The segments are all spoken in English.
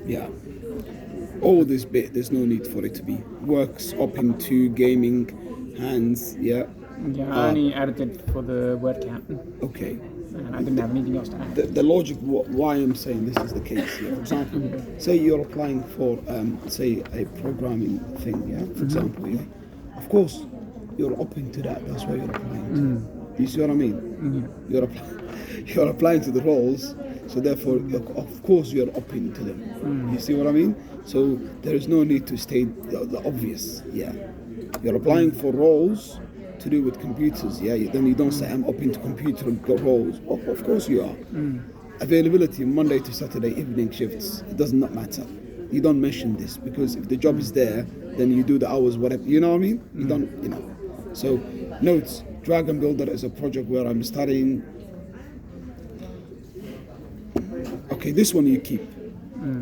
Yeah. All this bit, there's no need for it to be. Works up into gaming, hands, yeah. Yeah, I only added it for the word count, Okay. and I didn't have anything else to add. The logic, why I'm saying this is the case here. For example, say you're applying for, say, a programming thing, yeah? For example, yeah? Of course, you're open to that. That's why you're applying to. You see what I mean? You're applying to the roles, so therefore, of course, you're open to them. You see what I mean? So there is no need to state the obvious, yeah. You're applying for roles to do with computers, yeah. Then you don't say I'm open to computer roles. Of course you are. Availability Monday to Saturday evening shifts. It does not matter. You don't mention this because if the job is there, then you do the hours whatever. You know what I mean? You don't. You know. So notes. Dragon Builder is a project where I'm studying. Okay, this one you keep.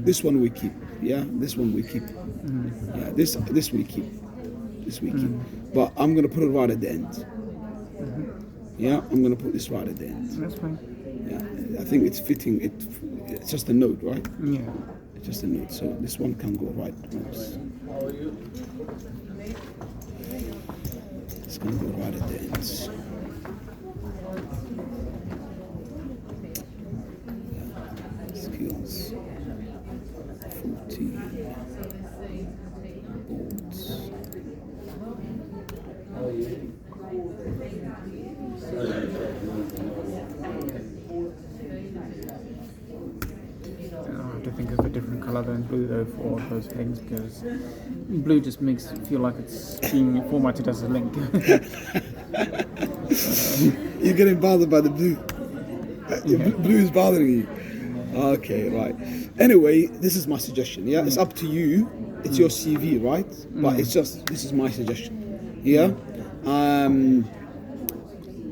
This one we keep. Yeah, this one we keep. Yeah, this we keep. This we keep. But I'm gonna put it right at the end. Yeah, I'm gonna put this right at the end. That's fine. Yeah, I think it's fitting. It's just a note, right? Yeah. It's just a note. So this one can go right. It's gonna go right at the end. Skills. 14. Boards. I have to think of a different colour than blue though for all those things because blue just makes it feel like it's being formatted as a link. You're getting bothered by the blue. Blue is bothering you. Okay, right. Anyway, this is my suggestion. Yeah, it's up to you. It's your CV, right? But it's just this is my suggestion. Yeah.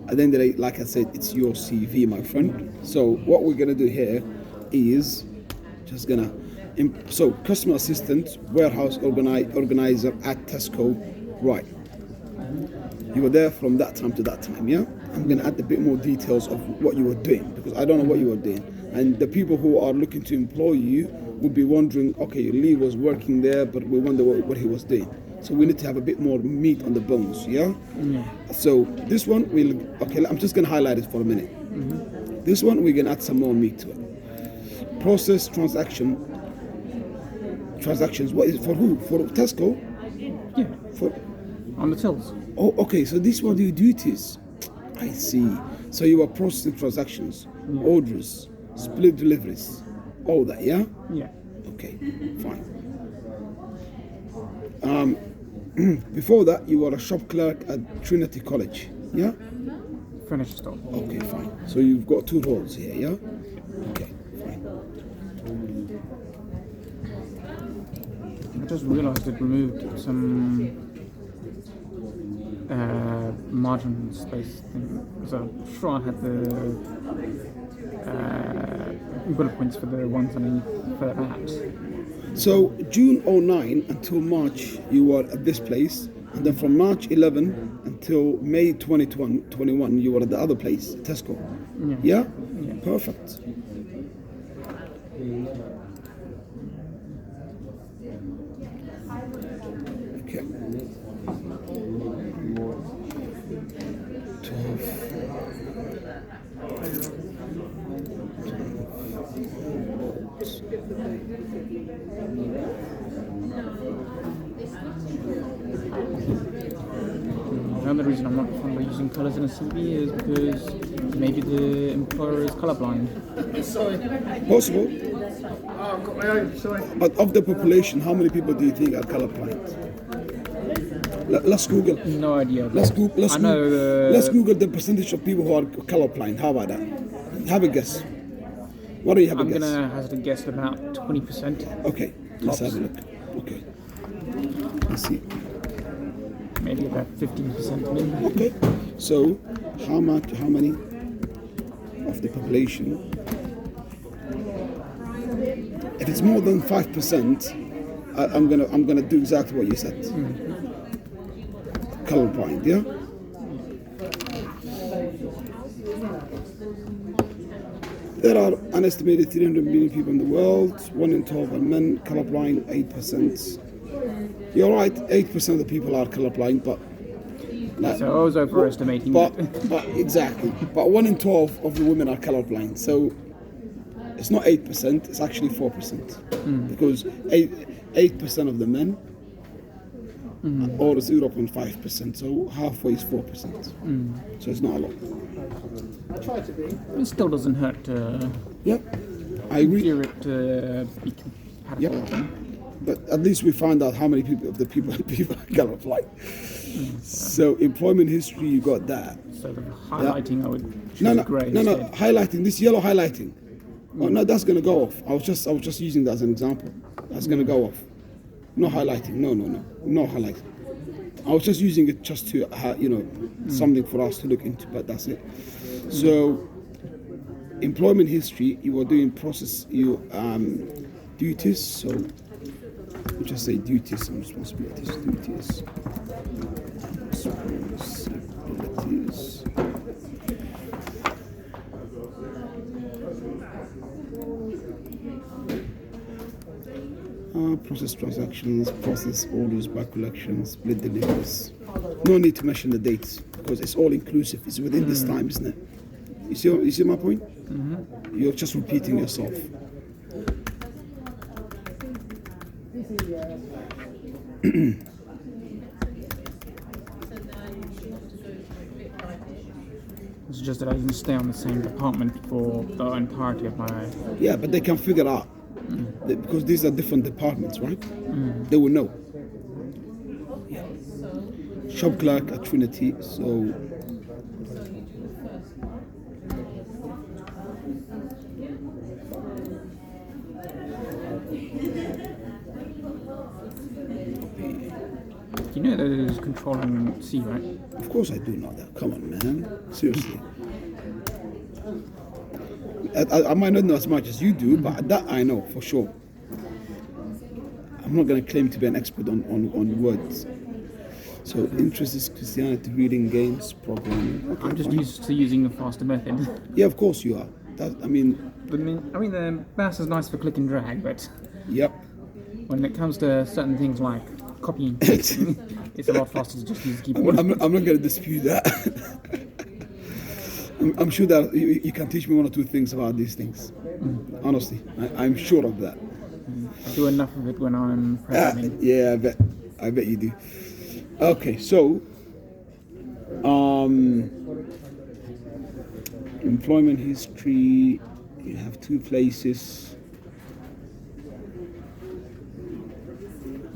At the end of the day, like I said, it's your CV, my friend. So what we're gonna do here is just gonna so customer assistant, warehouse organizer at Tesco, right? You were there from that time to that time, yeah? I'm gonna add a bit more details of what you were doing because I don't know what you were doing. And the people who are looking to employ you would be wondering, okay, Lee was working there, but we wonder what he was doing. So we need to have a bit more meat on the bones, yeah? So this one, okay, I'm just gonna highlight it for a minute. This one, we're gonna add some more meat to it. Process transactions, what is it, for who? For Tesco? Yeah. For On the tills. Oh, okay, so this one your duties. I see. So you are processing transactions, orders, split deliveries, all that, yeah? Yeah. Okay, fine. Before that, you were a shop clerk at Trinity College, yeah? Finished stop. Okay, fine. So you've got two roles here, yeah? Okay, fine. I just realised it removed some margin space thing. So I'm sure I had the bullet points for the ones underneath for that. So June 09 until March, you were at this place. And then from March 11 until May 2021, you were at the other place, Tesco. Yeah? Yeah. Perfect. Okay. 12. Another reason I'm not fond of using colours in a CV is because maybe the employer is colourblind. Possible. Oh, I've got my own, sorry. But of the population, how many people do you think are colorblind? Let's Google. No idea. Let's Google. I know. Let's Google the percentage of people who are colorblind. How about that? Have a guess. What do you have a I'm guess? gonna hazard a guess about 20%. Okay, let's have a look. Okay. Let's see. Maybe about 15% maybe. Okay. So, how many of the population? If it's more than 5%, I'm gonna do exactly what you said. Colorblind, yeah. There are an estimated 300 million people in the world. 1 in 12 are men. Colorblind, 8%. You're right, 8% of the people are colorblind, but So I was overestimating But it. exactly. But 1 in 12 of the women are colorblind. So it's not 8%. It's actually 4%. Because 8% of the men, or 0.5%. So halfway is 4%. So it's not a lot. I try to be. It still doesn't hurt to Yep, I agree. hear it be compatible. Yep. But at least we find out how many people of the people are colorblind. So employment history, you got that. So the highlighting, I would choose No, grey no, instead. highlighting, this yellow highlighting. Oh no, that's gonna go off. I was just using that as an example. That's gonna go off. No highlighting. No highlighting. I was just using it just to, something for us to look into, but that's it. So, employment history, you are doing duties. So, we just say duties and responsibilities. Duties. Responsibilities. Process transactions, process orders by collections, split deliveries. No need to mention the dates because it's all inclusive. It's within this time, isn't it? You see my point? You're just repeating yourself. It's just that I can stay on the same department for the entirety of my. Yeah, but they can figure out because these are different departments, right? They will know. Yeah. Shop clerk at Trinity, so. You know that it is controlling C, right? Of course I do know that. Come on, man. Seriously. I might not know as much as you do, but that I know for sure. I'm not going to claim to be an expert on words. So interest is Christianity, reading, games, programming. Okay, I'm just fine. used to using the faster method. Yeah, of course you are. I mean, The mouse is nice for click and drag, but yep. when it comes to certain things like copying and pasting, it's a lot faster to just use the keyboard. I'm not going to dispute that. I'm sure that you can teach me one or two things about these things. Honestly, I'm sure of that. I do enough of it when I'm programming. Yeah, I bet you do. Okay, so employment history, you have 2 places.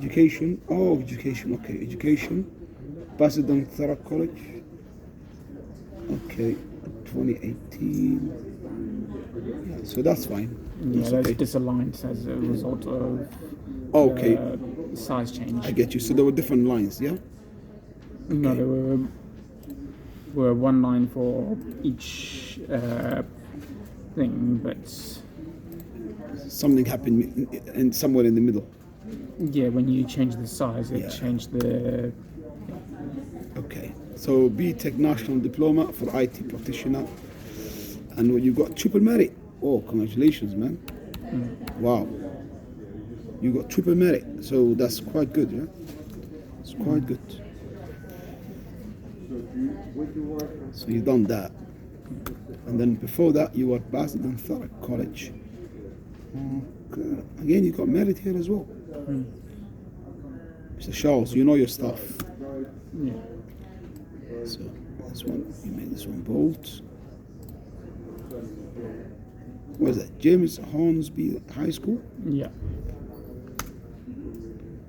Education, okay, education. Basildon Thurrock College. Okay, 2018. Yeah, so that's fine. Yeah, That's that's okay. disaligned as a result of Okay, size change. I get you. So there were different lines, yeah? No, there were one line for each thing, but Something happened in somewhere in the middle. yeah, when you change the size, it Yeah. changed the. Okay, so BTech National Diploma for IT practitioner, and you got triple merit. Oh, congratulations, man! Wow, you got triple merit, so that's quite good, yeah. It's quite good. So you done that, and then before that you were Basildon Thurrock College. Okay. Again, you got merit here as well. Mr. Charles, you know your stuff. Yeah. So this one, you made this one bold. What is that? James Hornsby High School? Yeah.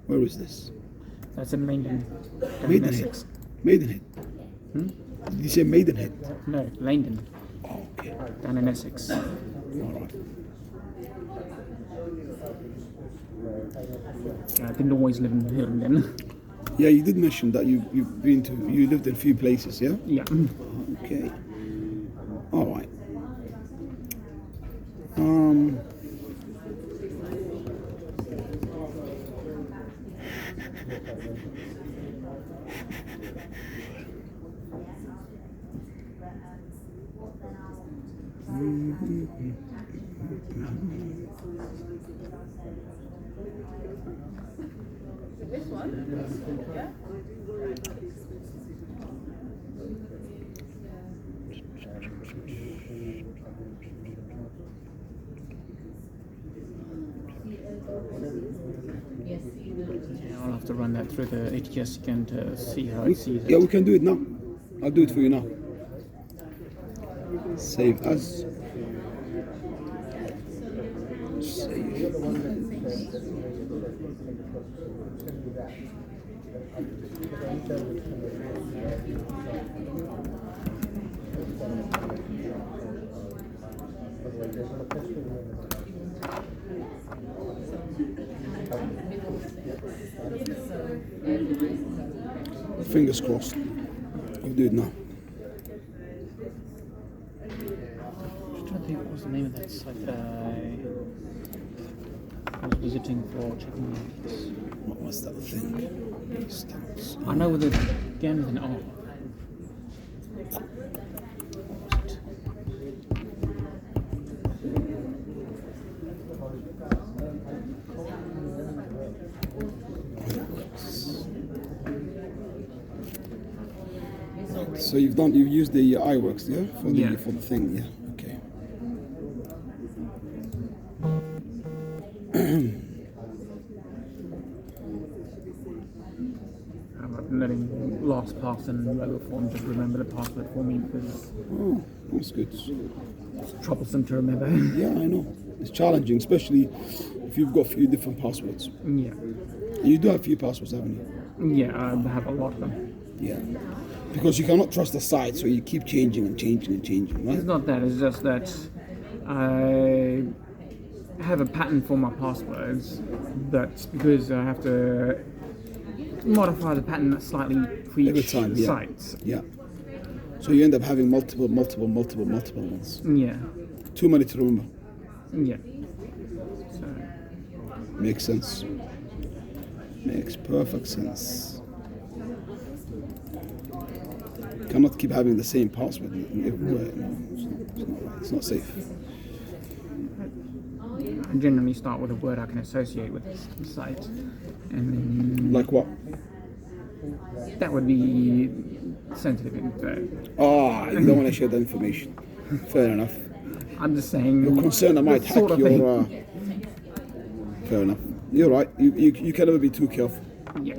Where is this? That's in Langdon. down in Maidenhead. Essex. Maidenhead. Did you say Maidenhead? No, Langdon, Oh, okay. down in Essex. All right. I didn't always live in Hillingdon. Yeah, you did mention that you lived in a few places, yeah? Yeah. Okay. All right. This one? Yeah. Yeah, I'll have to run that through the ATS again to see how it sees it. Yeah, we can do it now. I'll do it for you now. Save as. Save. Fingers crossed. We'll do it now. I'm trying to think what was the name of that site I was visiting for checking the ATS. What was that thing? Stamps. I know with it again with an R. So you've used the iWorks, yeah, for the thing, yeah. Okay. I'm not letting LastPass and logo form just remember the password for me because Oh, that's good. it's troublesome to remember. Yeah, I know. It's challenging, especially if you've got a few different passwords. Yeah. You do have a few passwords, haven't you? Yeah, I have a lot of them. Yeah. Because you cannot trust the site, so you keep changing and changing and changing, right? It's not that, it's just that I have a pattern for my passwords, but because I have to modify the pattern slightly for Every each time, yeah. site. Yeah. So you end up having multiple ones. Yeah. Too many to remember. Yeah. So, Makes sense. Makes perfect sense. Cannot keep having the same password everywhere. No, it's not right. It's not safe. I generally start with a word I can associate with the site, and then Like what? that would be sensitive info. Ah, you don't want to share that information. Fair enough. I'm just saying. You're concerned I might the hack sort of thing. your. Fair enough. You're right. You can never be too careful. Yeah.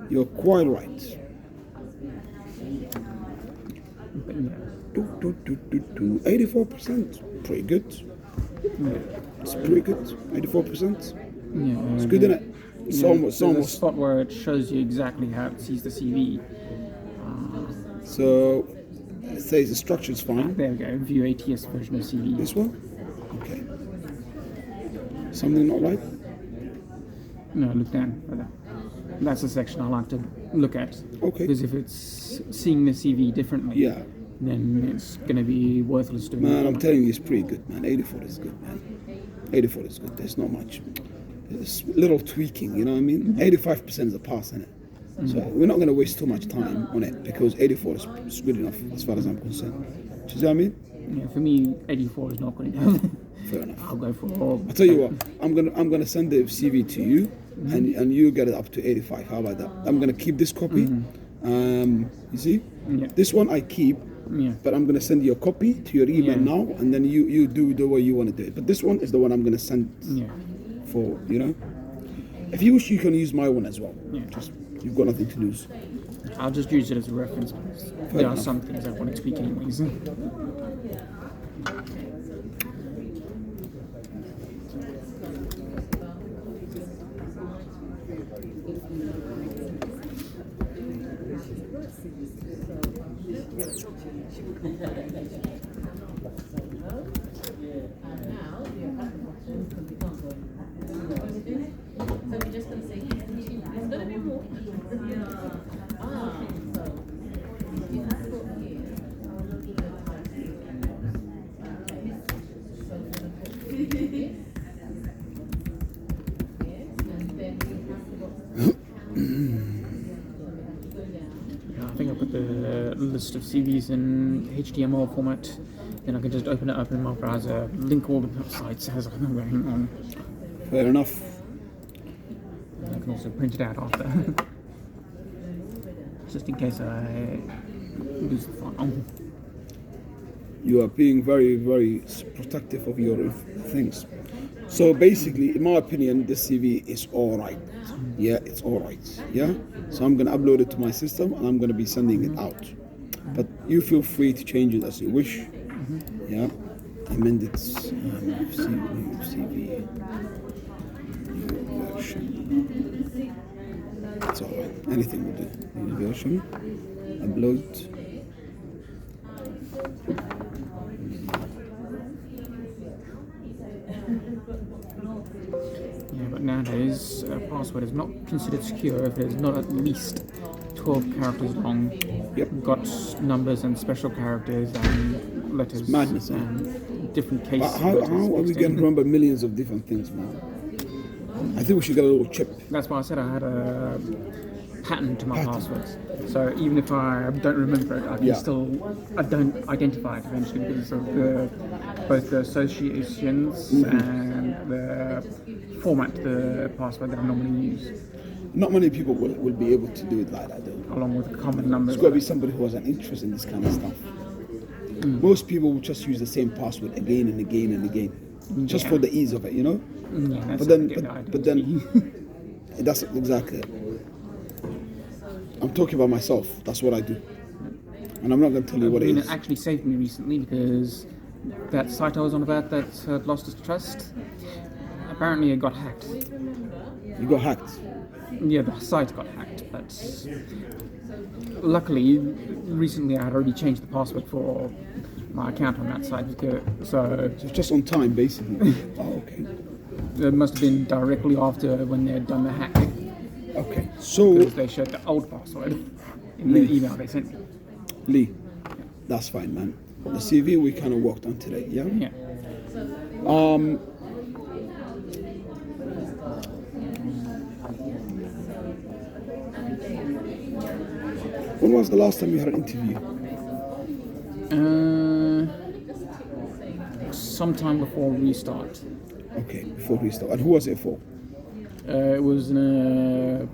You're quite right. But yeah. 84%. Pretty good. It's pretty good. 84%. Yeah. It's good, isn't it? It's almost. There's a spot where it shows you exactly how it sees the CV. So it says the structure's fine. There we go. View ATS version of CV. This one? Okay. Something not right? No, look down further. That's the section I like to look at. Okay. Because if it's seeing the CV differently, Yeah. then it's going to be worthless to me. Man, I'm telling you, it's pretty good, man. 84 is good, man. 84 is good. There's not much. There's little tweaking, you know what I mean? 85% is a pass, isn't it? So we're not going to waste too much time on it because 84 is good enough as far as I'm concerned. Do you see what I mean? Yeah, for me, 84 is not good enough. Fair enough. I'll go for. I'll tell you what, I'm gonna send the CV to you, and you get it up to 85. How about that? I'm gonna keep this copy. You see, Yeah. this one I keep, Yeah. but I'm gonna send you a copy to your email Yeah. now, and then you do the way you want to do it. But this one is the one I'm gonna send Yeah. for, you know. If you wish, you can use my one as well. Yeah. Just you've got nothing to lose. I'll just use it as a reference because there are enough. some things I want to tweak anyways. I think I put the list of CVs in HTML format then I can just open it up in my browser, link all the sites as I'm going on. Fair enough. I can also print it out after, just in case I lose the file. You are being very, very protective of your things. So basically, in my opinion, this CV is all right. Yeah, it's all right. Yeah. So I'm gonna upload it to my system and I'm gonna be sending it out. But you feel free to change it as you wish. Yeah. Amend it. CV. New version. It's all right. Anything will do. New version. Upload. Yeah, but nowadays a password is not considered secure if it is not at least 12 characters long. Yep. Got numbers and special characters and letters. It's madness, eh? And different cases. But how are we going to remember millions of different things, man? I think we should get a little chip. That's why I said I had a pattern to my Pattern. passwords. So even if I don't remember it, I can Yeah. I don't identify it eventually because of both the associations and the format, the password that I normally use, Not many people will be able to do it like that, though. along with the common numbers. It's got to be somebody who has an interest in this kind of stuff. Most people will just use the same password again and again and again, just for the ease of it, you know. Yeah, that's But then, how I get the but then, that's exactly it. I'm talking about myself. That's what I do, and I'm not going to tell you what it It is. actually saved me recently because that site I was on about that lost its trust, apparently it got hacked. You got hacked. Yeah, the site got hacked, but luckily, recently I had already changed the password for my account on that site, so So it's just on time, basically. Oh, okay. it must have been directly after when they had done the hack, Okay. So, because they showed the old password in the email they sent me. Lee, that's fine, man. The CV we kind of worked on today, yeah. Yeah. When was the last time you had an interview? Sometime before restart. Okay, before we start. And who was it for? It was in a,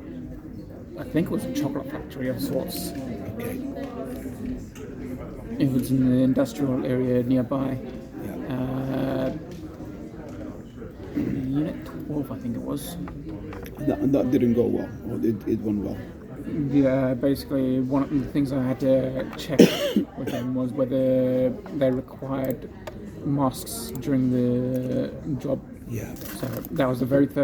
I think it was a chocolate factory of sorts. Okay. It was in the industrial area nearby. Yeah. Unit 12, I think it was. And that didn't go well, or it went well. Yeah, basically one of the things I had to check with them was whether they required masks during the job. Yeah. So that was the very first